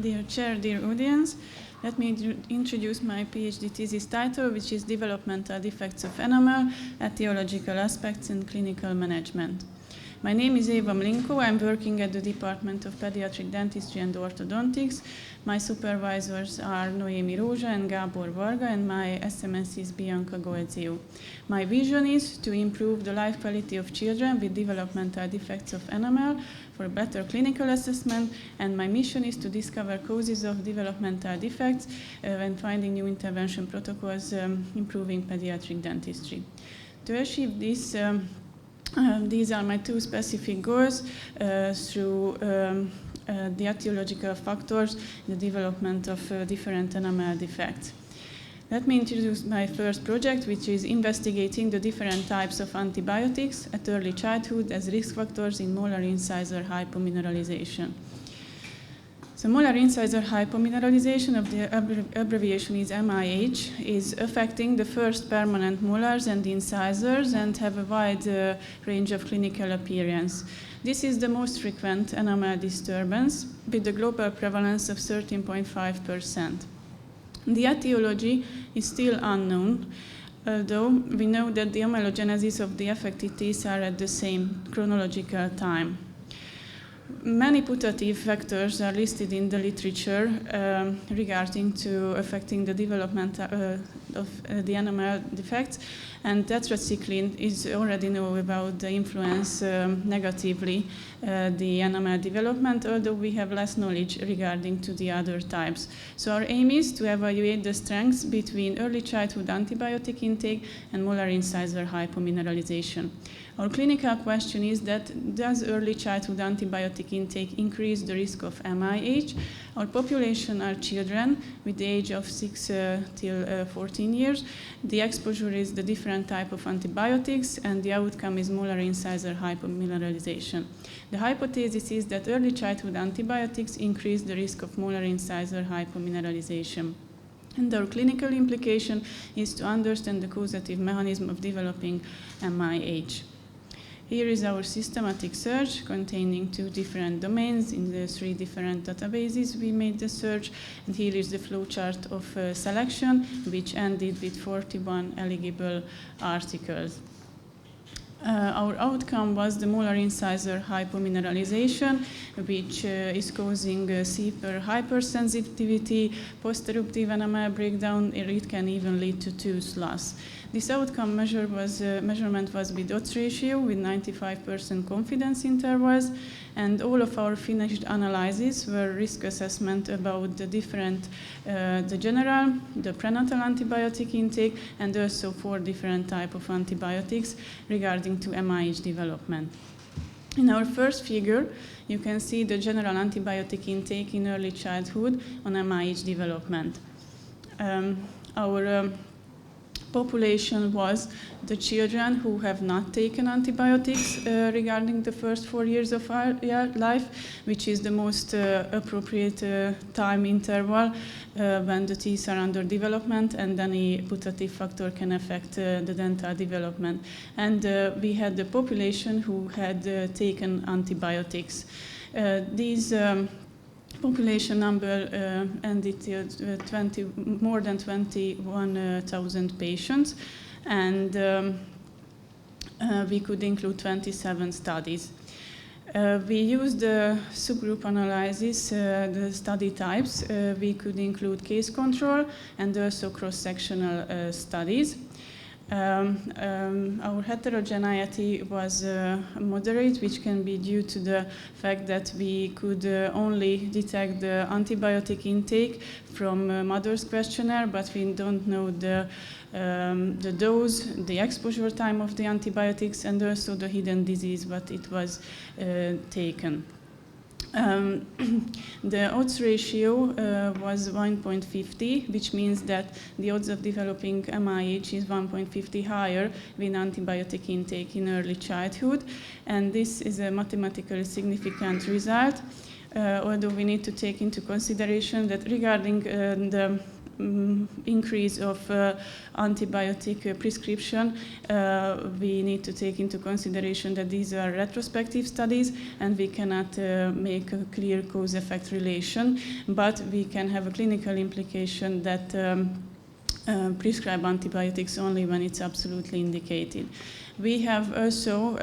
Dear Chair, dear audience, let me introduce my PhD thesis title, which is Developmental Defects of Enamel, Etiological Aspects in Clinical Management. My name is Mlinkó. I'm working at the Department of Pediatric Dentistry and Orthodontics. My supervisors are Noémi Rózsa and Gábor Varga, and my SMSc is Bianca Goldziu. My vision is to improve the life quality of children with developmental defects of enamel for better clinical assessment, and my mission is to discover causes of developmental defects and finding new intervention protocols, improving pediatric dentistry. To achieve this, these are my two specific goals through the etiological factors in the development of different enamel defects. Let me introduce my first project, which is investigating the different types of antibiotics at early childhood as risk factors in molar incisor hypomineralization. So molar incisor hypomineralization, of the abbreviation is MIH, is affecting the first permanent molars and incisors and have a wide range of clinical appearance. This is the most frequent enamel disturbance with a global prevalence of 13.5%. The etiology is still unknown, although we know that the amelogenesis of the affected teeth are at the same chronological time. Many putative factors are listed in the literature regarding to affecting the development of the enamel defects, and tetracycline is already known about the influence negatively the enamel development, although we have less knowledge regarding to the other types. So our aim is to evaluate the strengths between early childhood antibiotic intake and molar incisor hypomineralization. Our clinical question is that does early childhood antibiotic intake increase the risk of MIH? Our population are children with the age of 6 till 14 years. The exposure is the different type of antibiotics, and the outcome is molar incisor hypomineralization. The hypothesis is that early childhood antibiotics increase the risk of molar incisor hypomineralization. And our clinical implication is to understand the causative mechanism of developing MIH. Here is our systematic search containing 2 different domains. In the 3 different databases we made the search, and here is the flowchart of selection, which ended with 41 eligible articles. Our outcome was the molar incisor hypomineralization, which is causing severe hypersensitivity, post-eruptive enamel breakdown, or it can even lead to tooth loss. This outcome measurement was with odds ratio with 95% confidence intervals, and all of our finished analyses were risk assessment about the different, the general, the prenatal antibiotic intake, and also 4 different types of antibiotics regarding to MIH development. In our first figure, you can see the general antibiotic intake in early childhood on MIH development. Our population was the children who have not taken antibiotics regarding the first 4 years of our life, which is the most appropriate time interval when the teeth are under development and any putative factor can affect the dental development. And we had the population who had taken antibiotics. These population number ended till more than 21,000 patients, and we could include 27 studies. We used the subgroup analysis, the study types. We could include case control and also cross-sectional studies. Our heterogeneity was moderate, which can be due to the fact that we could only detect the antibiotic intake from mother's questionnaire, but we don't know the dose, the exposure time of the antibiotics, and also the hidden disease, but it was taken. The odds ratio was 1.50, which means that the odds of developing MIH is 1.50 higher with antibiotic intake in early childhood, and this is a mathematically significant result, although we need to take into consideration that regarding the increase of antibiotic prescription, we need to take into consideration that these are retrospective studies and we cannot make a clear cause-effect relation, but we can have a clinical implication that prescribe antibiotics only when it's absolutely indicated. We have also,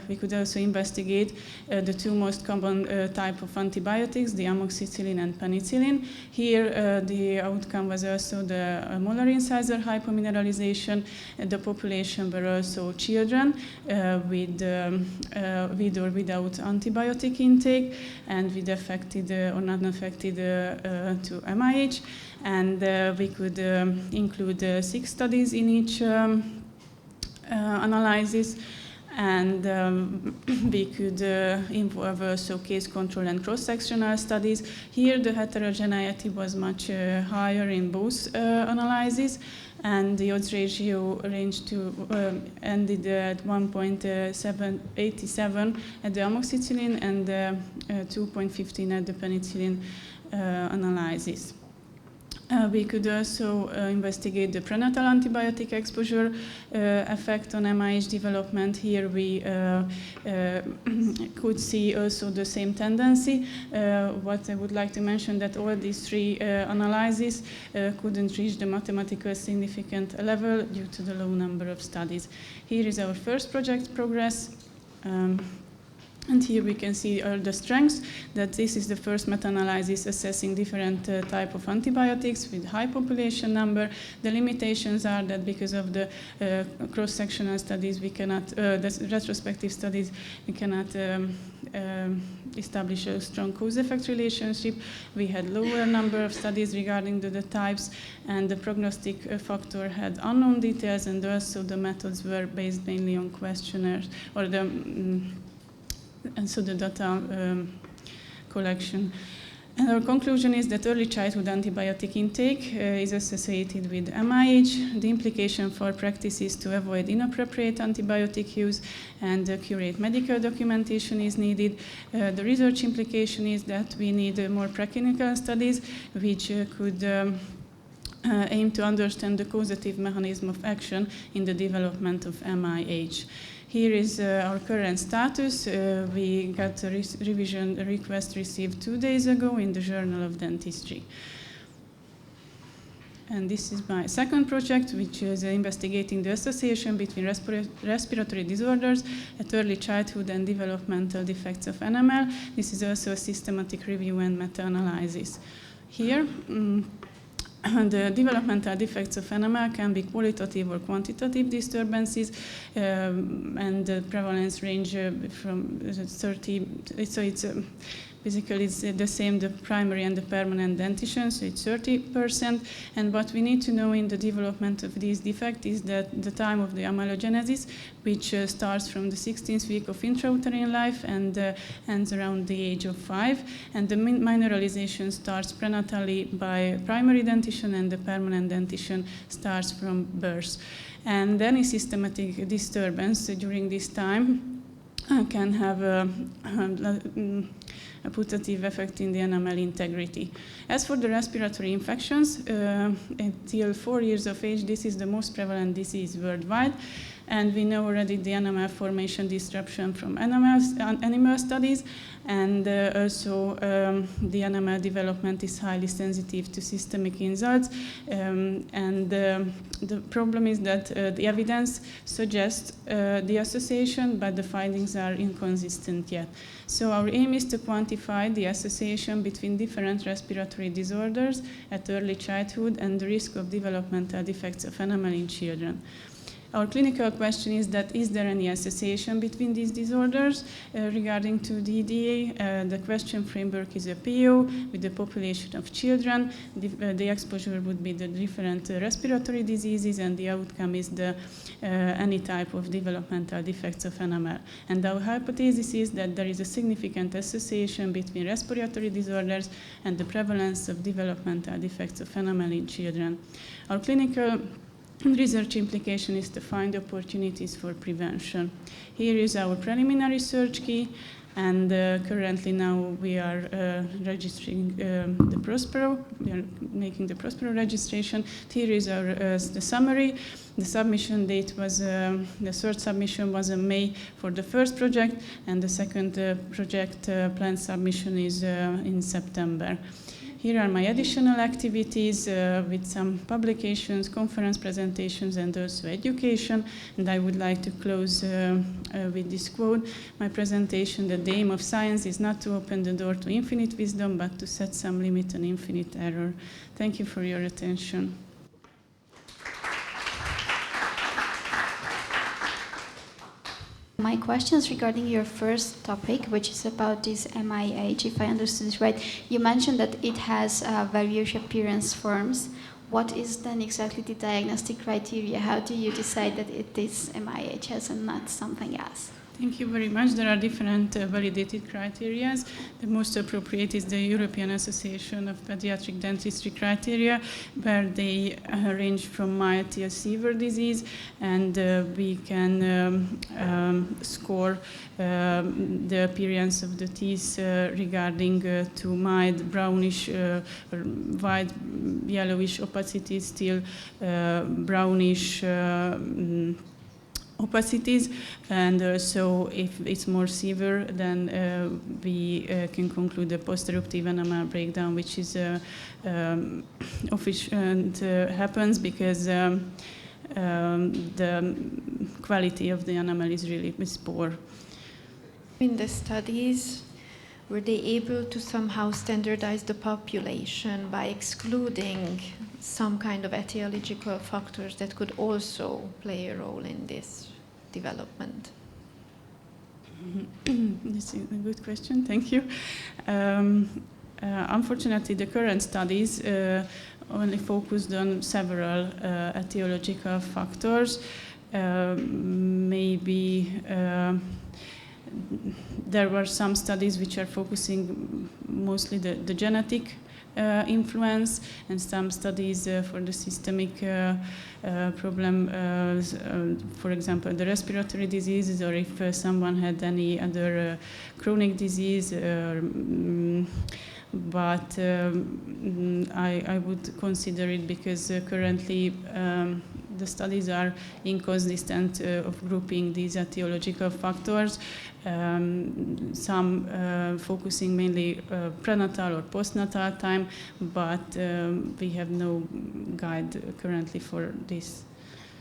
we could also investigate the two most common type of antibiotics, the amoxicillin and penicillin. Here, the outcome was also the molar incisor hypomineralization. The population were also children with or without antibiotic intake, and with affected or not affected to MIH. And we could include 6 studies in each analysis, and we could involve also case control and cross-sectional studies. Here the heterogeneity was much higher in both analyses, and the odds ratio ranged to ended at 1.87 at the amoxicillin and 2.15 at the penicillin analysis. We could also investigate the prenatal antibiotic exposure effect on MIH development. Here we could see also the same tendency. What I would like to mention that all these 3 analyses couldn't reach the mathematical significant level due to the low number of studies. Here is our first project progress. And here we can see the strengths, that this is the first meta-analysis assessing different type of antibiotics with high population number. The limitations are that because of the cross-sectional studies, we cannot, the retrospective studies, we cannot establish a strong cause-effect relationship. We had lower number of studies regarding the types, and the prognostic factor had unknown details, and also the methods were based mainly on questionnaires, or the and so the data collection. And our conclusion is that early childhood antibiotic intake is associated with MIH. The implication for practice is to avoid inappropriate antibiotic use, and accurate medical documentation is needed. The research implication is that we need more preclinical studies which could aim to understand the causative mechanism of action in the development of MIH. Here is our current status. We got a revision request received 2 days ago in the Journal of Dentistry. And this is my second project, which is investigating the association between respiratory disorders at early childhood and developmental defects of enamel. This is also a systematic review and meta-analysis. Here, the developmental defects of enamel can be qualitative or quantitative disturbances, and the prevalence range from 30, so it's basically it's the same, the primary and the permanent dentition, so it's 30%. And what we need to know in the development of this defect is that the time of the amelogenesis, which starts from the 16th week of intrauterine life and ends around the age of 5. And the mineralization starts prenatally by primary dentition, and the permanent dentition starts from birth. And any systematic disturbance during this time can have a putative effect in the enamel integrity. As for the respiratory infections, until 4 years of age, this is the most prevalent disease worldwide. And we know already the enamel formation disruption from animal studies, and also the enamel development is highly sensitive to systemic insults. And the problem is that the evidence suggests the association, but the findings are inconsistent yet. So our aim is to quantify the association between different respiratory disorders at early childhood and the risk of developmental defects of enamel in children. Our clinical question is that is there any association between these disorders regarding to DDA? The question framework is a PO with the population of children. The exposure would be the different respiratory diseases, and the outcome is the any type of developmental defects of enamel. And our hypothesis is that there is a significant association between respiratory disorders and the prevalence of developmental defects of enamel in children. Our clinical research implication is to find opportunities for prevention. Here is our preliminary search key. And currently now we are registering the Prospero. We are making the Prospero registration. Here is the summary. The submission date was, the third submission was in May for the first project, and the second project planned submission is in September. Here are my additional activities with some publications, conference presentations, and also education. And I would like to close with this quote. My presentation, that the aim of science is not to open the door to infinite wisdom, but to set some limit on infinite error. Thank you for your attention. My question is regarding your first topic, which is about this MIH, if I understood it right. You mentioned that it has various appearance forms. What is then exactly the diagnostic criteria? How do you decide that it is MIHS and not something else? Thank you very much. There are different validated criteria. The most appropriate is the European Association of Pediatric Dentistry criteria, where they range from mild till severe disease, and we can score the appearance of the teeth regarding to mild brownish, white yellowish opacities till brownish opacities, and so if it's more severe, then we can conclude a post-eruptive enamel breakdown, which is efficient happens because the quality of the enamel is really poor. In the studies, were they able to somehow standardize the population by excluding some kind of etiological factors that could also play a role in this development? This is a good question, thank you. Unfortunately, the current studies only focused on several etiological factors. Maybe there were some studies which are focusing mostly the genetic influence, and some studies for the systemic problem, for example, the respiratory diseases, or if someone had any other chronic disease. But I would consider it because currently the studies are inconsistent of grouping these etiological factors. Some focusing mainly prenatal or postnatal time, but we have no guide currently for this.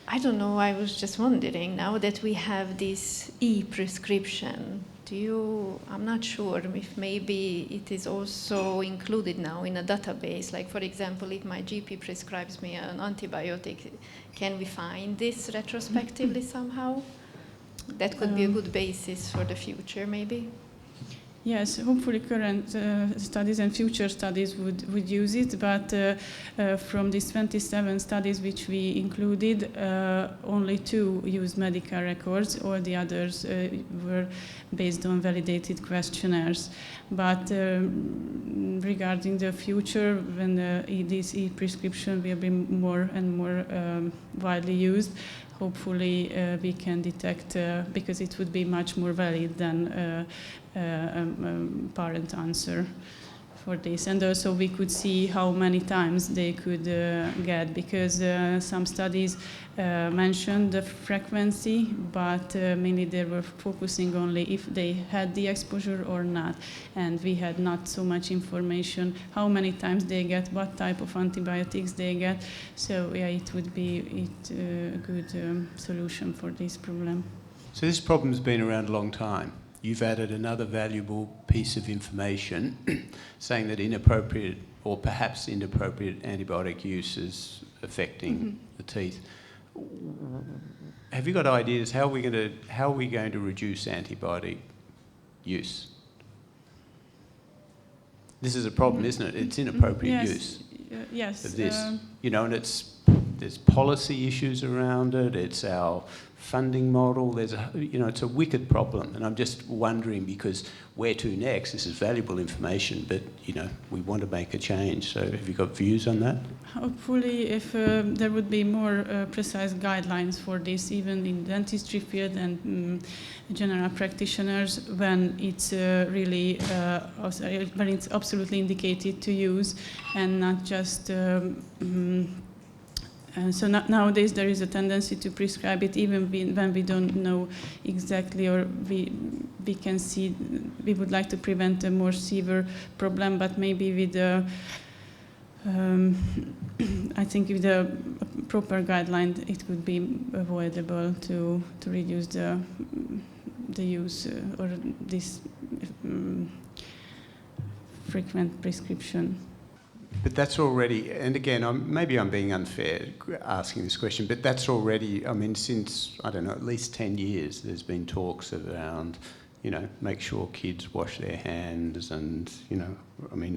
I don't know, I was just wondering, now that we have this e-prescription, I'm not sure if maybe it is also included now in a database. Like, for example, if my GP prescribes me an antibiotic, can we find this retrospectively somehow? That could be a good basis for the future, maybe? Yes, hopefully current studies and future studies would use it, but from these 27 studies which we included, only 2 used medical records. All the others were based on validated questionnaires. But regarding the future, when this e-prescription will be more and more widely used, hopefully we can detect, because it would be much more valid than parent answer for this. And also we could see how many times they could get, because some studies mentioned the frequency, but mainly they were focusing only if they had the exposure or not. And we had not so much information how many times they get, what type of antibiotics they get. So yeah, it would be a good solution for this problem. So this problem's been around a long time. You've added another valuable piece of information saying that inappropriate or perhaps inappropriate antibiotic use is affecting the teeth. Have you got ideas how are we going to reduce antibiotic use? This is a problem, isn't it? It's inappropriate use yes, of this. And it's there's policy issues around it. It's our funding model. There's it's a wicked problem, and I'm just wondering, because where to next? This is valuable information, but we want to make a change. So have you got views on that? Hopefully, if there would be more precise guidelines for this, even in dentistry field and general practitioners, when it's really when it's absolutely indicated to use, and not just. So nowadays there is a tendency to prescribe it even when we don't know exactly, or we can see we would like to prevent a more severe problem, but maybe with I think with a proper guideline it could be avoidable to reduce the use or this frequent prescription. But that's already, and again, maybe I'm being unfair asking this question, but that's already, since, I don't know, at least 10 years, there's been talks around, make sure kids wash their hands, and,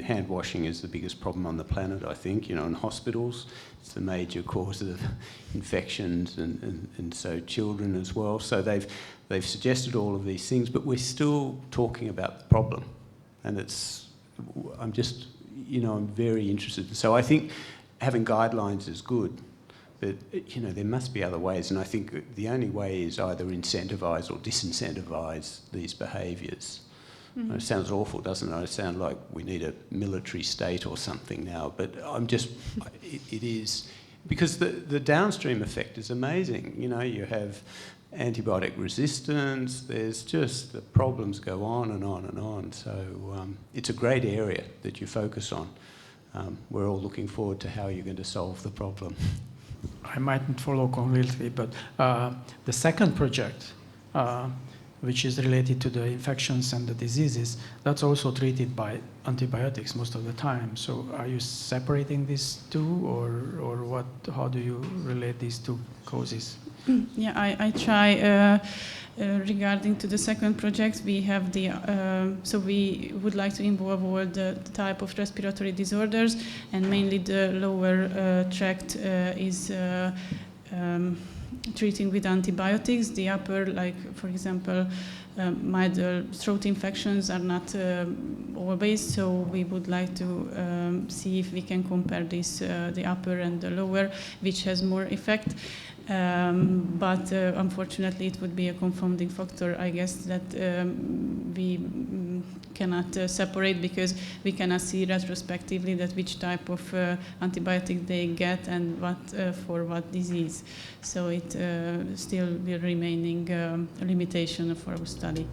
hand washing is the biggest problem on the planet, I think, in hospitals. It's the major cause of infections, and so children as well. So they've suggested all of these things, but we're still talking about the problem. And I'm very interested. So I think having guidelines is good, but there must be other ways, and I think the only way is either incentivise or disincentivise these behaviours. Mm-hmm. It sounds awful, doesn't it? It sounds like we need a military state or something now, but it is, because the downstream effect is amazing. You have antibiotic resistance, there's just, the problems go on and on and on. So it's a great area that you focus on. We're all looking forward to how you're going to solve the problem. I mightn't follow completely, but the second project, which is related to the infections and the diseases, that's also treated by antibiotics most of the time. So are you separating these two, or what? How do you relate these two causes? Yeah, I try. Regarding to the second project, we have so we would like to involve all the type of respiratory disorders, and mainly the lower tract is treating with antibiotics. The upper, like for example, mild throat infections are not always, so we would like to see if we can compare this, the upper and the lower, which has more effect. But unfortunately it would be a confounding factor, I guess, that we cannot separate, because we cannot see retrospectively that which type of antibiotic they get and what for what disease. So it still will remaining a limitation of our study.